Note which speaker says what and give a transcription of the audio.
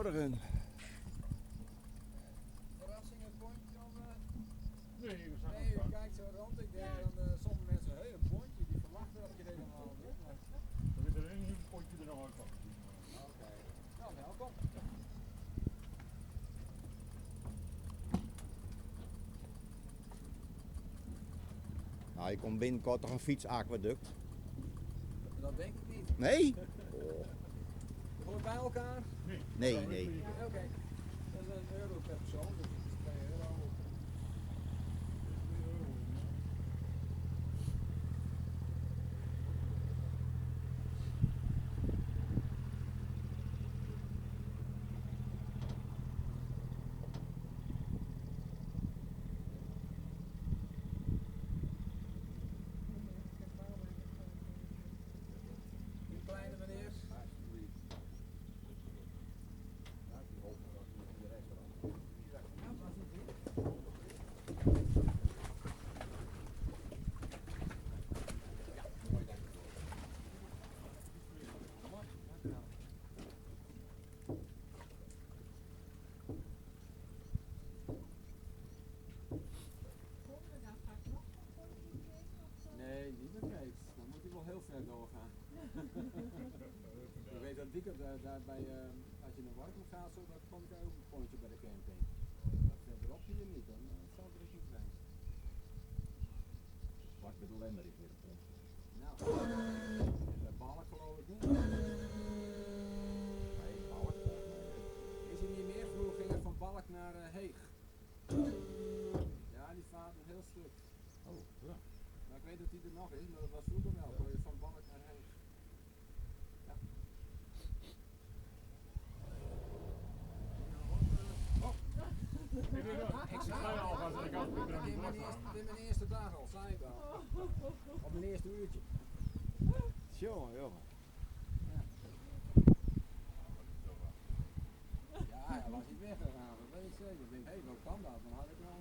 Speaker 1: Goedemorgen.
Speaker 2: Verrassing het pontje of...
Speaker 3: Nee, we zijn
Speaker 2: Nee, u kijkt zo rond. Ik denk dan sommige mensen, hé, een pontje, die verwachten dat je er helemaal niet. Maar...
Speaker 3: Dan zit er één potje er nog uit van.
Speaker 2: Oké. Nou, welkom.
Speaker 1: Nou, je komt binnenkort toch een fietsaquaduct?
Speaker 2: Dat denk ik niet.
Speaker 1: Nee?
Speaker 2: Hoort bij elkaar?
Speaker 1: Nee, nee.
Speaker 2: Ja, oké. Dat is €1 per persoon, dus het is €2. Die kleine meneer. Nee, niet met Kees. Dan moet hij wel heel ver doorgaan. Ik weet dat Dieke daar bij, als je naar Warkum gaat, zo, dan kom ik ook een pontje bij de camping. Maar verderop hier niet, dan zou het er niet zijn.
Speaker 3: Wat met de Lemmer is weer een pont.
Speaker 2: Nou, bij Balk geloof ik niet.
Speaker 3: Nee, Balk.
Speaker 2: Is er niet meer? Vroeger ging het van Balk naar Heeg. Ja, die vaart een heel stuk.
Speaker 3: Oh, ja.
Speaker 2: Maar ik weet dat die er nog is, maar dat was vroeger wel. Kon je van Balk naar Heeg. Ja. Ik
Speaker 3: Ga je al gaan zeggen, ik ben er niet voor staan.
Speaker 2: dit is mijn eerste dag al, zei ik al. Op mijn eerste uurtje.
Speaker 1: Jongen, jongen.
Speaker 2: Ja, hij was niet weggegaan, dat weet ik zeker. Ik denk, hé, wat kan dat? Dan had ik wel